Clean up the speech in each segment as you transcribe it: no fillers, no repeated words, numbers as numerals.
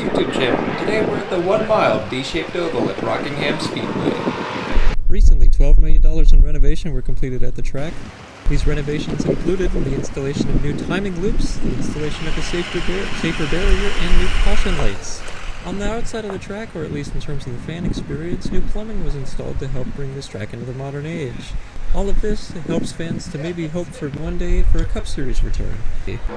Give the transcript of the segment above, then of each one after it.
YouTube channel. Today we're at the 1 mile D-shaped oval at Rockingham Speedway. Recently, $12 million in renovation were completed at the track. These renovations included the installation of new timing loops, the installation of a safer barrier, and new caution lights. On the outside of the track, or at least in terms of the fan experience, new plumbing was installed to help bring this track into the modern age. All of this helps fans to maybe hope for one day for a Cup Series return.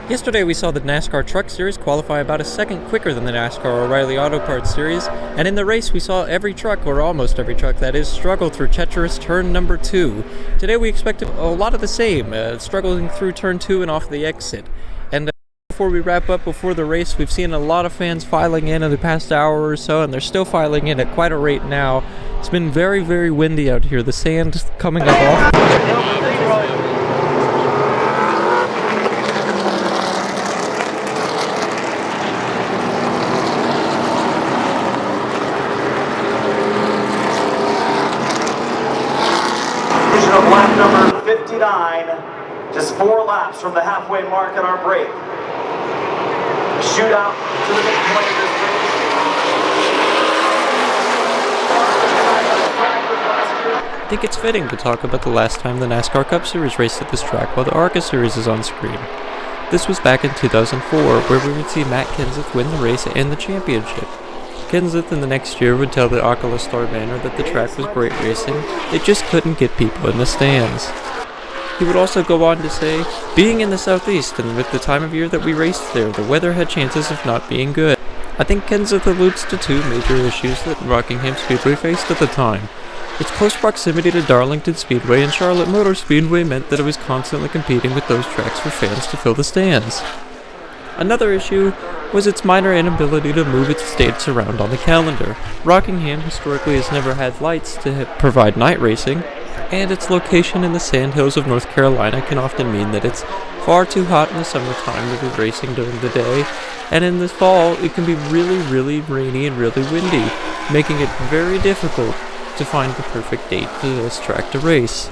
Yesterday we saw the NASCAR Truck Series qualify about a second quicker than the NASCAR O'Reilly Auto Parts Series, and in the race we saw every truck, or almost every truck that is, struggle through treacherous turn number 2. Today we expect a lot of the same, struggling through turn 2 and off the exit. And before we wrap up before the race, we've seen a lot of fans filing in the past hour or so, and they're still filing in at quite a rate now. It's been very, very windy out here. The sand coming up off. Of lap number 59, just 4 laps from the halfway mark at our break. A shootout to the midpoint of this race. I think it's fitting to talk about the last time the NASCAR Cup Series raced at this track while the ARCA Series is on screen. This was back in 2004, where we would see Matt Kenseth win the race and the championship. Kenseth in the next year would tell the Oculus Star banner that the track was great racing, it just couldn't get people in the stands. He would also go on to say, being in the Southeast and with the time of year that we raced there, the weather had chances of not being good. I think Kenseth alludes to 2 major issues that Rockingham Speedway faced at the time. Its close proximity to Darlington Speedway and Charlotte Motor Speedway meant that it was constantly competing with those tracks for fans to fill the stands. Another issue was its minor inability to move its dates around on the calendar. Rockingham historically has never had lights to provide night racing, and its location in the sandhills of North Carolina can often mean that it's far too hot in the summertime to be racing during the day, and in the fall it can be really, really rainy and really windy, making it very difficult to find the perfect date for this track to race.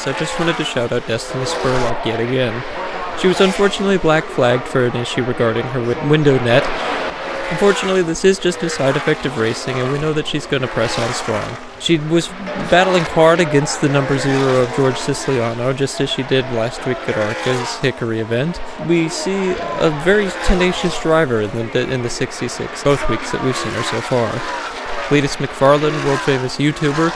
I just wanted to shout out Destiny Spurlock yet again. She was unfortunately black flagged for an issue regarding her window net. Unfortunately, this is just a side effect of racing, and we know that she's going to press on strong. She was battling hard against the number 0 of George Siciliano, just as she did last week at ARCA's Hickory event. We see a very tenacious driver in the 66, both weeks that we've seen her so far. Cletus McFarland, world-famous YouTuber,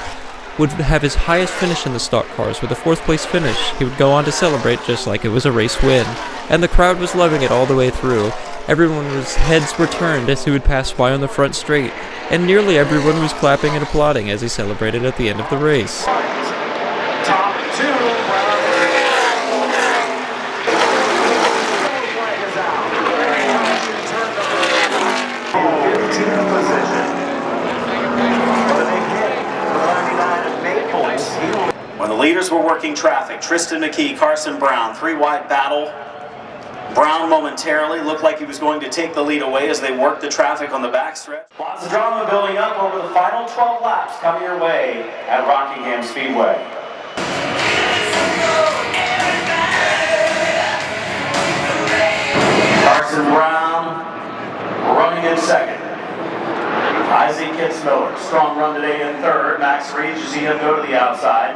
would have his highest finish in the stock cars with a 4th place finish. He would go on to celebrate just like it was a race win, and the crowd was loving it all the way through. Everyone's heads were turned as he would pass by on the front straight, and nearly everyone was clapping and applauding as he celebrated at the end of the race. Top 2. When the leaders were working traffic, Tristan McKee, Carson Brown, 3 wide battle. Brown momentarily looked like he was going to take the lead away as they worked the traffic on the backstretch. Lots of drama building up over the final 12 laps coming your way at Rockingham Speedway. Carson Brown running in second. Isaac Kitzmiller, strong run today in third. Max Reed, you see him go to the outside.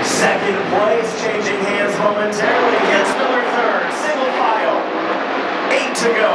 Second place, changing hands momentarily. Kitzmiller third, single file. 8 to go.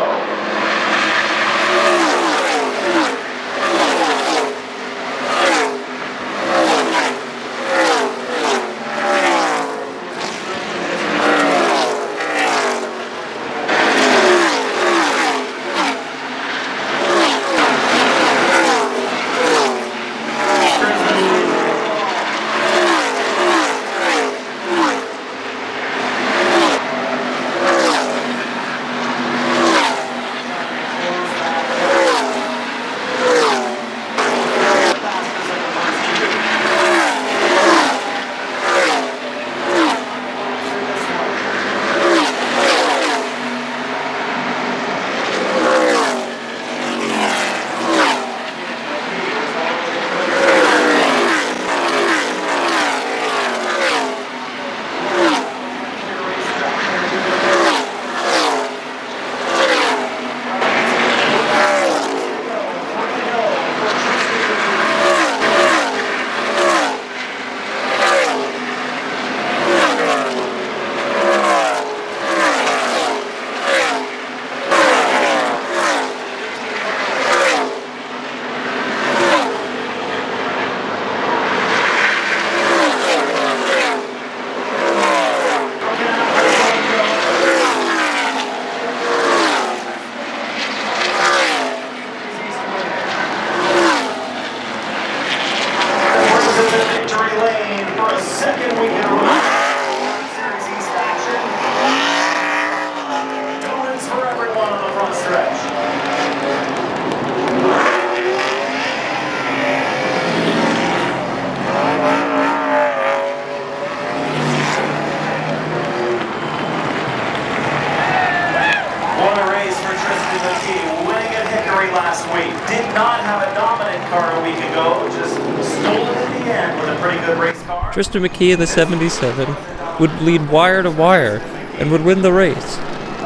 Tristan McKee, winning at Hickory last week. Did not have a dominant car a week ago, just stole it in the end with a pretty good race car. Tristan McKee in the 77 would lead wire to wire and would win the race.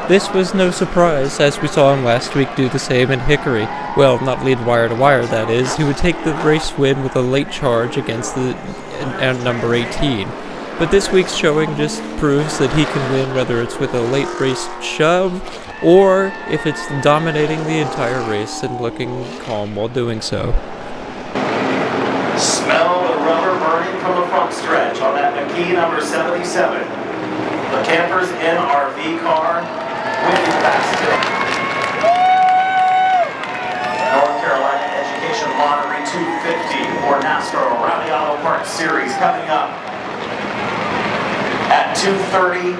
This was no surprise, as we saw him last week do the same in Hickory. Well, not lead wire to wire, that is. He would take the race win with a late charge against the number 18. But this week's showing just proves that he can win whether it's with a late race shove or if it's dominating the entire race and looking calm while doing so. Smell the rubber burning from the front stretch on that McKee number 77. The campers in RV car winning fast. North Carolina Education Lottery 250 for NASCAR O'Reilly Auto Parts Series coming up at 2:30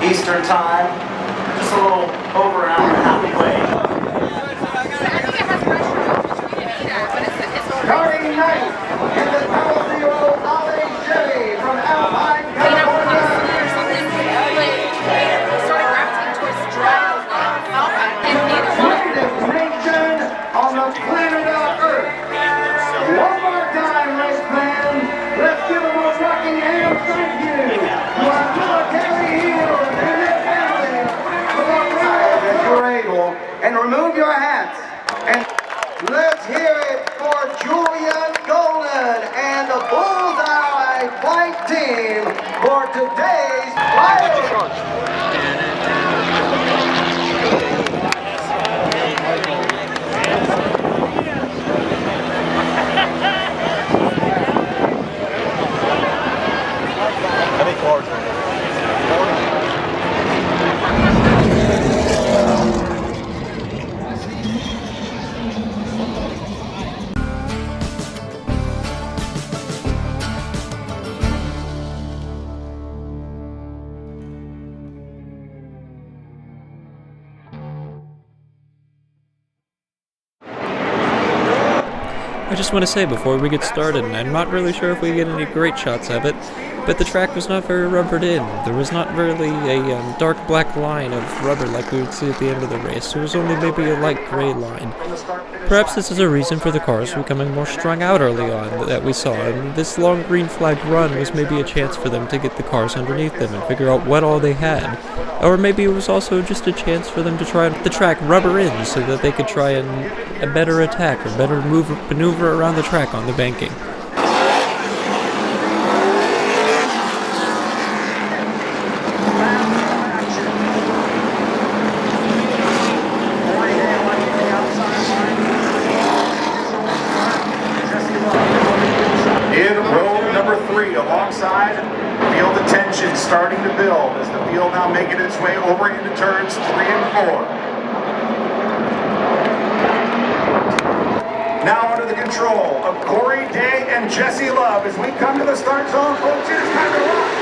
Eastern Time. Just a little over an hour and a half away. Starting ninth in the Palazzo Ollie Chevy from Alpine, California. Greatest nation on the planet of Earth. One more time, race fans. Let's give them a rocking hand thank you to our military heroes and their families for the ride if you're able. And remove your hats. And let's hear it for Julian Golden and the Bullseye Flight Team for today's Flyers. I just want to say before we get started, and I'm not really sure if we get any great shots of it, but the track was not very rubbered in. There was not really a dark black line of rubber like we would see at the end of the race. There was only maybe a light gray line. Perhaps this is a reason for the cars becoming more strung out early on that we saw, and this long green flag run was maybe a chance for them to get the cars underneath them and figure out what all they had. Or maybe it was also just a chance for them to try the track rubber in so that they could try a better attack or better maneuver around the track on the banking. In row number 3, alongside, field attention starting to build as the field now making its way over into turns 3 and 4. Now under the control of Corey Day and Jesse Love as we come to the start zone, folks. It is time to rock.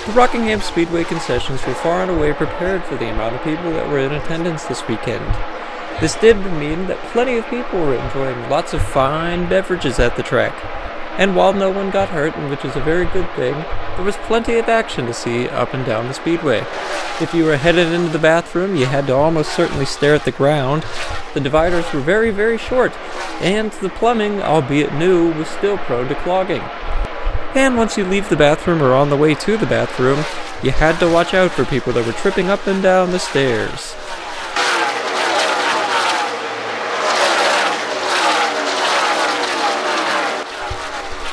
The Rockingham Speedway concessions were far and away prepared for the amount of people that were in attendance this weekend. This did mean that plenty of people were enjoying lots of fine beverages at the track. And while no one got hurt, which is a very good thing, there was plenty of action to see up and down the speedway. If you were headed into the bathroom, you had to almost certainly stare at the ground. The dividers were very, very short, and the plumbing, albeit new, was still prone to clogging. And once you leave the bathroom or on the way to the bathroom, you had to watch out for people that were tripping up and down the stairs.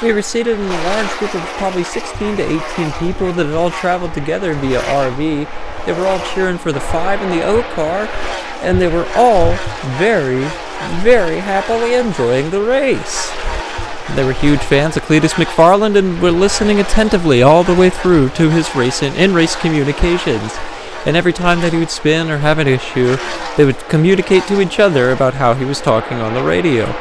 We were seated in a large group of probably 16 to 18 people that had all traveled together via RV. They were all cheering for the 5 in the O car, and they were all very, very happily enjoying the race. They were huge fans of Cletus McFarland and were listening attentively all the way through to his race in-race communications. and every time that he would spin or have an issue, they would communicate to each other about how he was talking on the radio.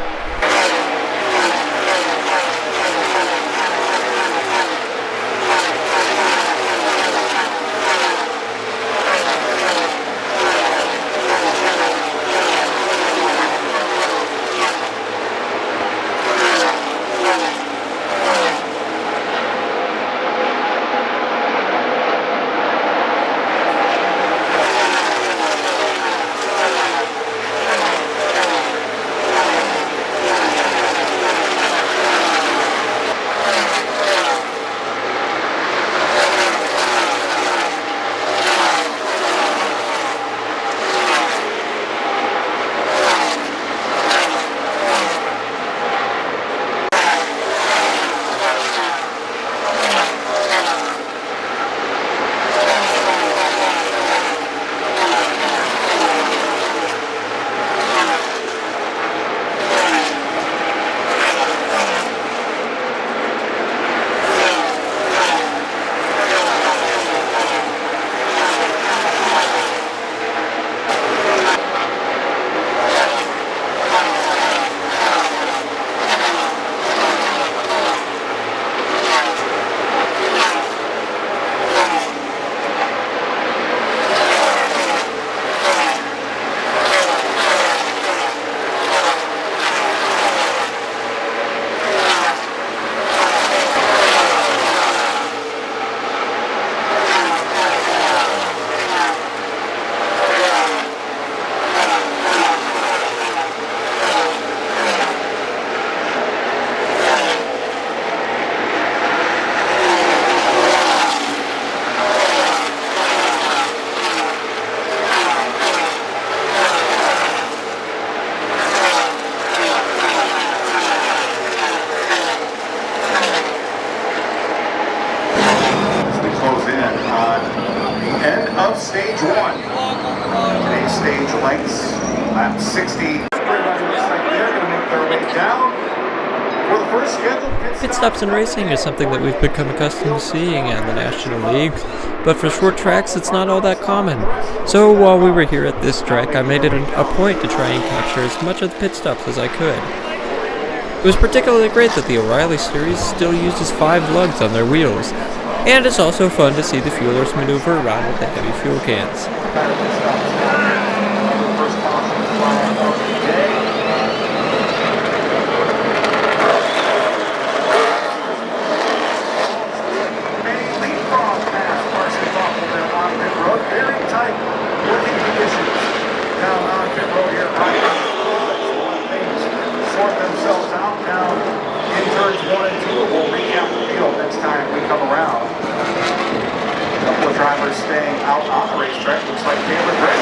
Stage 1. Today's stage lengths, lap 60. Everybody looks like they're going to make their way down for the first scheduled Pit stops in racing is something that we've become accustomed to seeing in the National League, but for short tracks it's not all that common. So while we were here at this track, I made it a point to try and capture as much of the pit stops as I could. It was particularly great that the O'Reilly series still uses 5 lugs on their wheels, and it's also fun to see the fuelers maneuver around with the heavy fuel cans. Very tight working conditions down on pit road here. Things sort themselves out now in turns 1 and 2. We'll recap the field next time we come around. A couple of drivers staying out on the racetrack. Looks like Taylor Gray.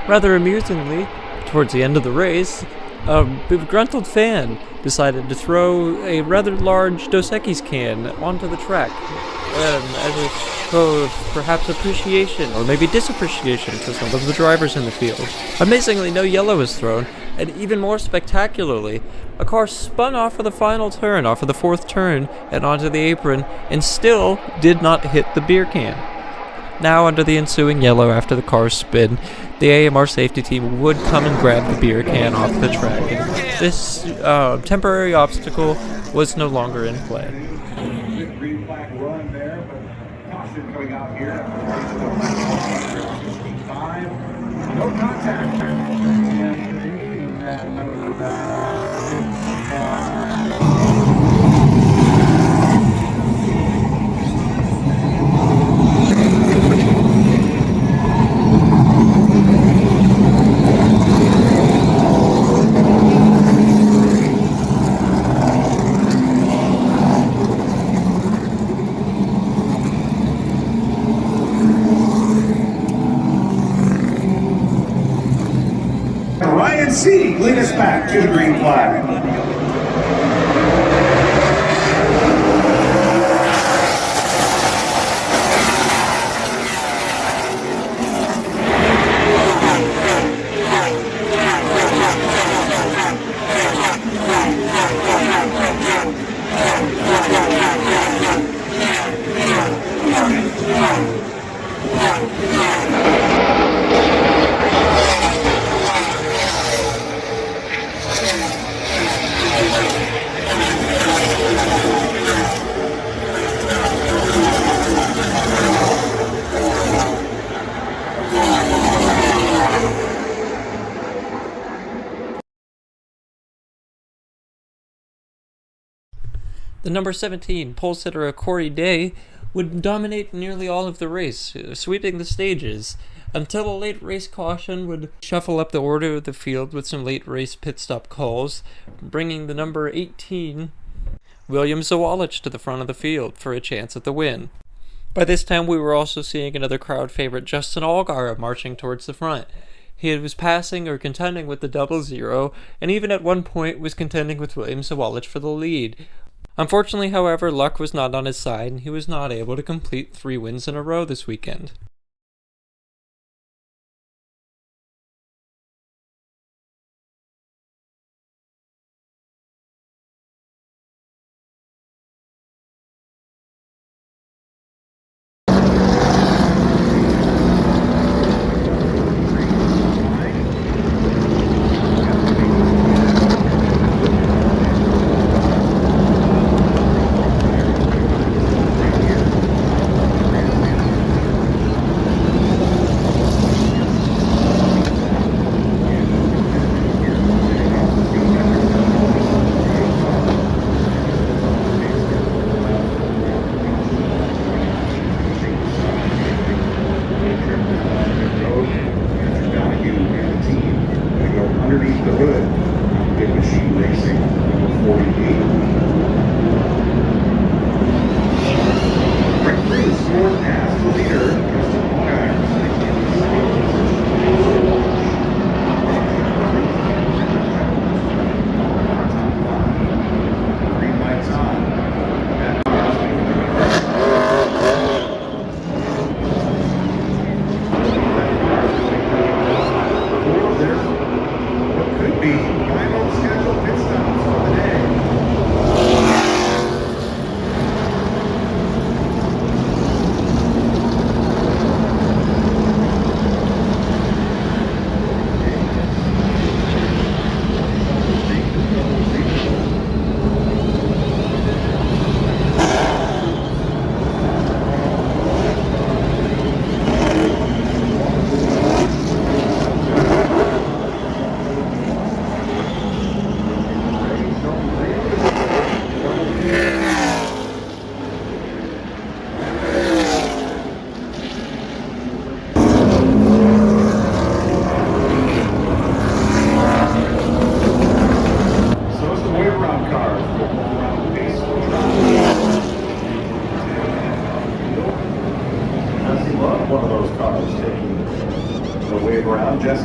Rather amusingly, towards the end of the race, a begruntled fan decided to throw a rather large Dos Equis can onto the track as a show of perhaps appreciation or maybe disappreciation to some of the drivers in the field. Amazingly, no yellow was thrown, and even more spectacularly, a car spun off of the final turn, off of the fourth turn, and onto the apron, and still did not hit the beer can. Now, under the ensuing yellow after the car's spin, the AMR safety team would come and grab the beer can off the track. This temporary obstacle was no longer in play. Good green flag run there, but caution coming out here. 65. No contact. Ryan C. lead us back to the green flag. The number 17 pole sitter Corey Day would dominate nearly all of the race, sweeping the stages, until a late race caution would shuffle up the order of the field with some late race pit stop calls, bringing the number 18 William Zawalich to the front of the field for a chance at the win. By this time we were also seeing another crowd favorite, Justin Allgaier, marching towards the front. He was passing or contending with the 00, and even at one point was contending with William Zawalich for the lead. Unfortunately, however, luck was not on his side, and he was not able to complete 3 wins in a row this weekend.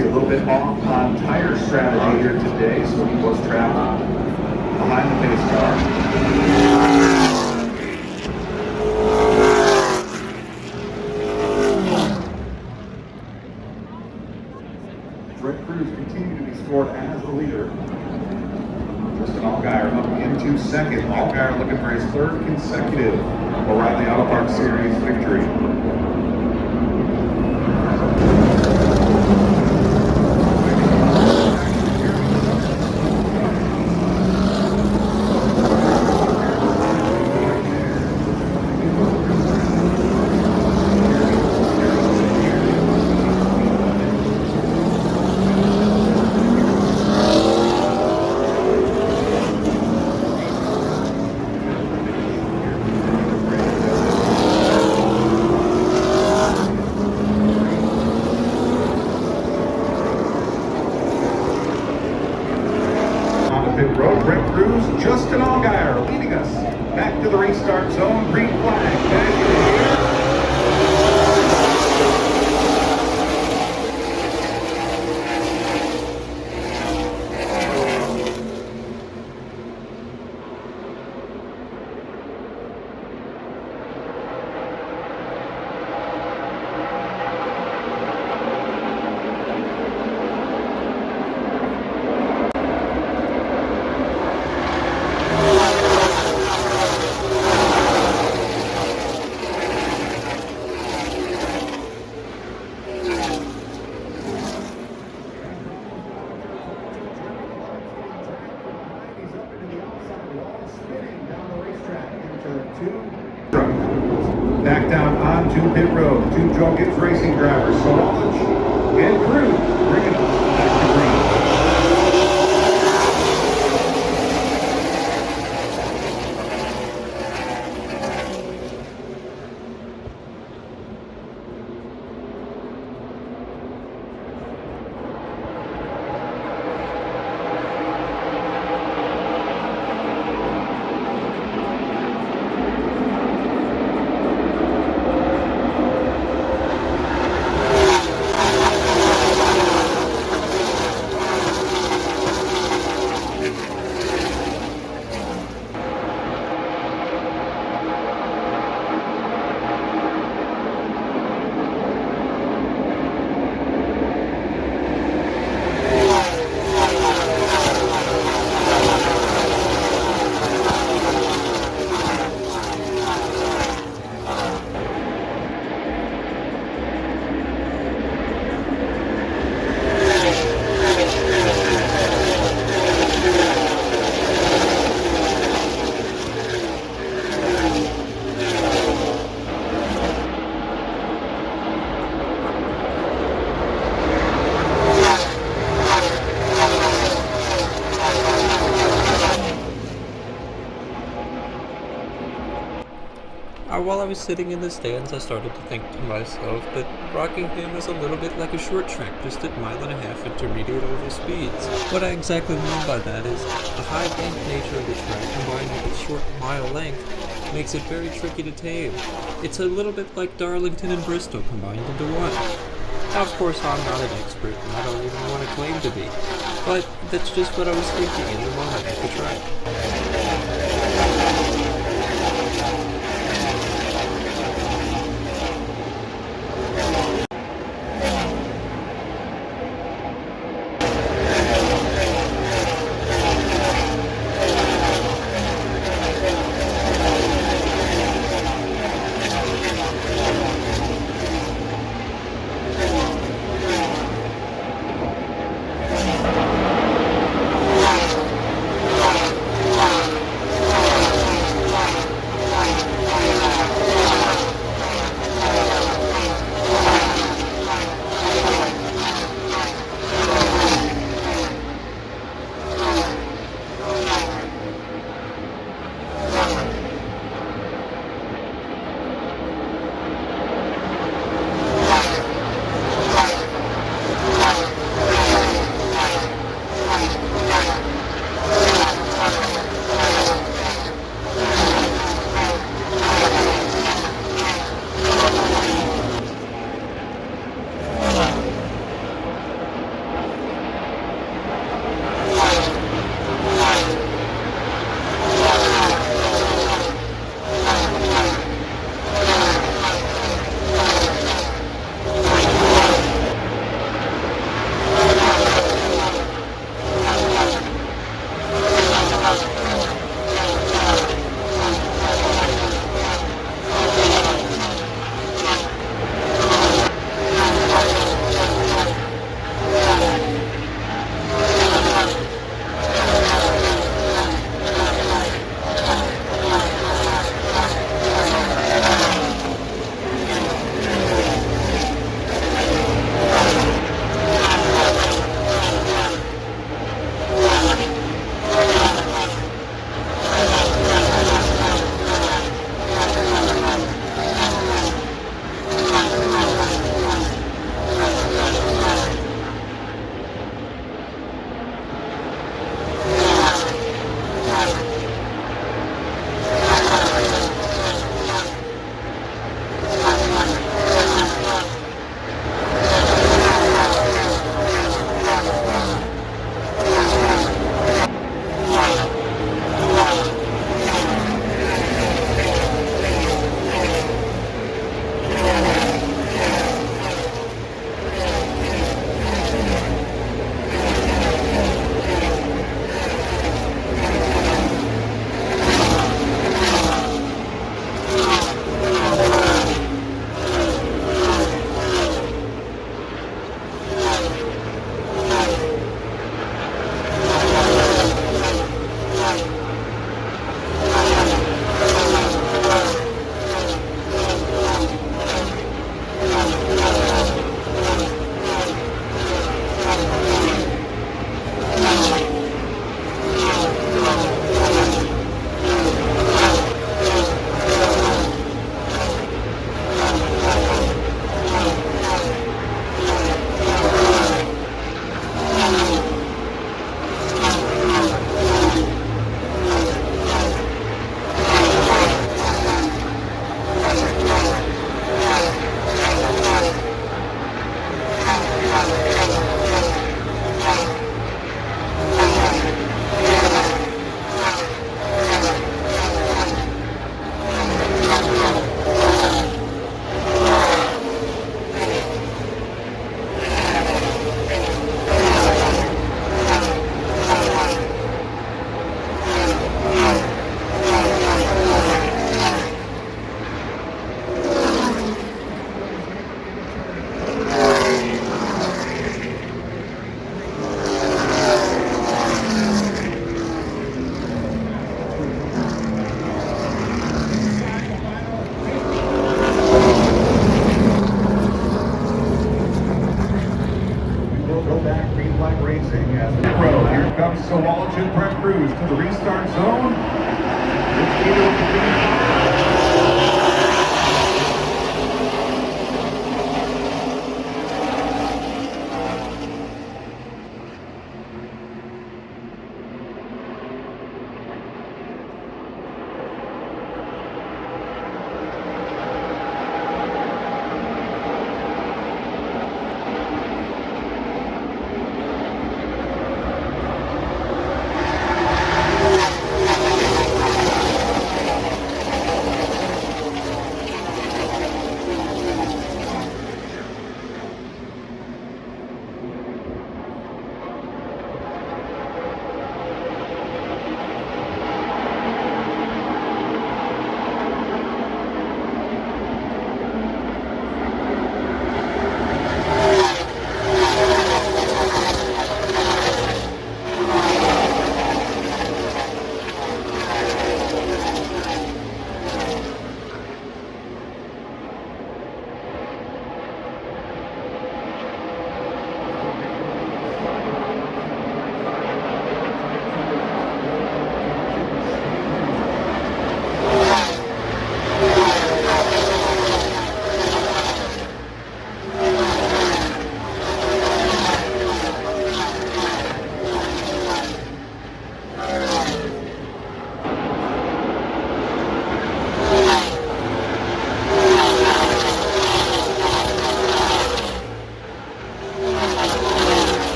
see a little bit off on tire strategy here today, so he was trapped behind the pace car. Red Cruz continue to be scored as the leader. Justin Allgaier up into second. Allgaier looking for his third consecutive O'Reilly Auto Parts Series victory. Pit road, Red Cruz, Justin Allgaier leading us back to the restart zone. Green flag back in the air. Back down onto pit road. Two Joe Gibbs racing drivers, Solage and Cruz, bringing us back to green. While I was sitting in the stands, I started to think to myself that Rockingham is a little bit like a short track, just at 1.5 mile intermediate oval speeds. What I exactly mean by that is the high bank nature of the track combined with its short mile length makes it very tricky to tame. It's a little bit like Darlington and Bristol combined into one. Now, of course, I'm not an expert, and I don't even want to claim to be, but that's just what I was thinking in the moment at the track.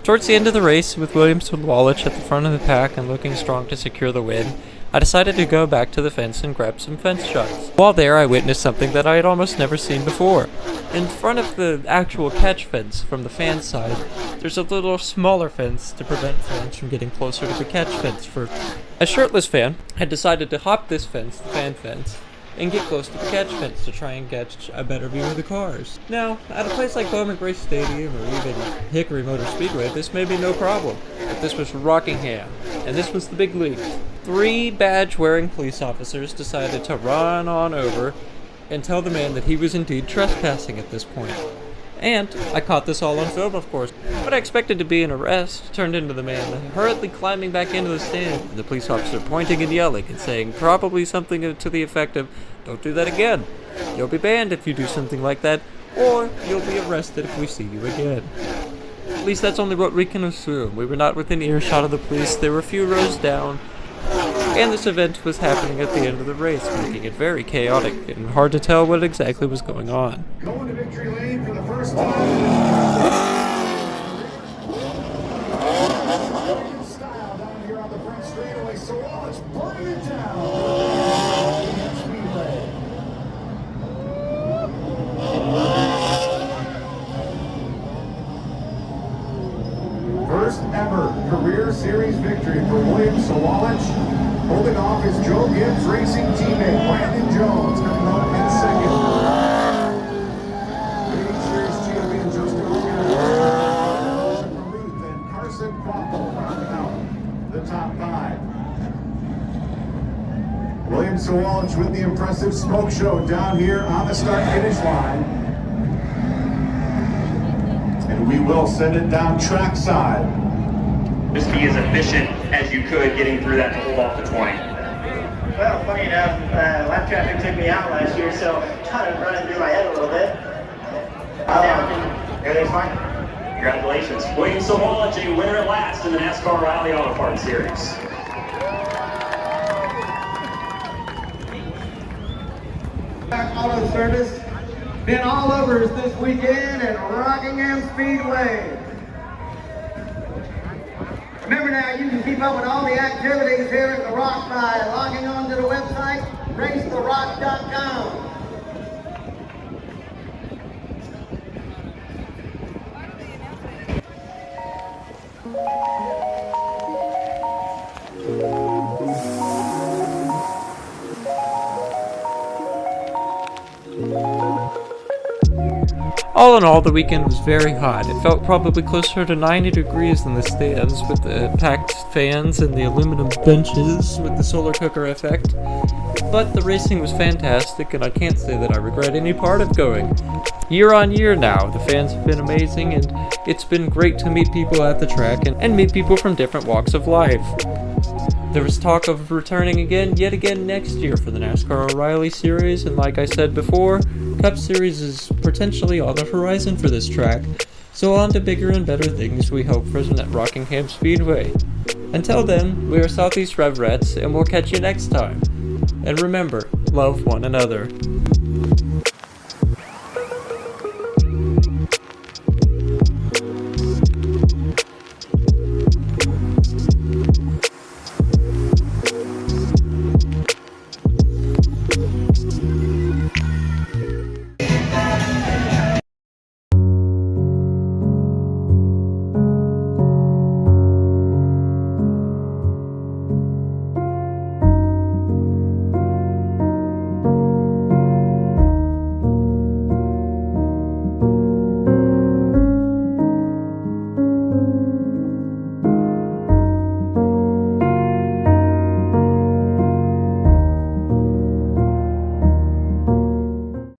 Towards the end of the race, with Williams and Wallace at the front of the pack and looking strong to secure the win, I decided to go back to the fence and grab some fence shots. While there, I witnessed something that I had almost never seen before. In front of the actual catch fence from the fan side, there's a little smaller fence to prevent fans from getting closer to the catch fence. For a shirtless fan had decided to hop this fence, the fan fence, and get close to the catch fence to try and get a better view of the cars. Now, at a place like Bowman Gray Stadium or even Hickory Motor Speedway, this may be no problem. But this was Rockingham, and this was the big league. 3 badge-wearing police officers decided to run on over and tell the man that he was indeed trespassing at this point. And I caught this all on film, of course. What I expected to be an arrest turned into the man hurriedly climbing back into the stand, and the police officer pointing and yelling and saying probably something to the effect of, "Don't do that again. You'll be banned if you do something like that, or you'll be arrested if we see you again." At least that's only what we can assume. We were not within earshot of the police. They were a few rows down, and this event was happening at the end of the race, making it very chaotic and hard to tell what exactly was going on. Going to victory lane for the first time. Style down here on the front straightaway, so Wallace burning it down. Speedway. First ever career series victory for William Sawalich. Holding off his Joe Gibbs racing teammate Brandon Jones coming up in second. Leading series champion Justin Ruth and Carson Quapple rounding out the top 5. William Sawalich with the impressive smoke show down here on the start-finish line. And we will send it down trackside. Just be as efficient as you could getting through that to hold off the 20. Well, funny enough, lap traffic took me out last year, so kind of running through my head a little bit. Everything's fine. Congratulations. William Sawalich, a winner at last in the NASCAR Rally Auto Parts Series. Auto Service been all over us this weekend at Rockingham Speedway. Remember now, you can keep up with all the activities here at the Rock by logging on to the website, racetherock.com. All in all, the weekend was very hot. It felt probably closer to 90 degrees in the stands with the packed fans and the aluminum benches with the solar cooker effect. But the racing was fantastic, and I can't say that I regret any part of going. Year on year now, the fans have been amazing, and it's been great to meet people at the track and meet people from different walks of life. There was talk of returning yet again next year for the NASCAR O'Reilly Series, and like I said before, Cup Series is potentially on the horizon for this track, so on to bigger and better things we hope for at Rockingham Speedway. Until then, we are South East Rev Rats, and we'll catch you next time. And remember, love one another.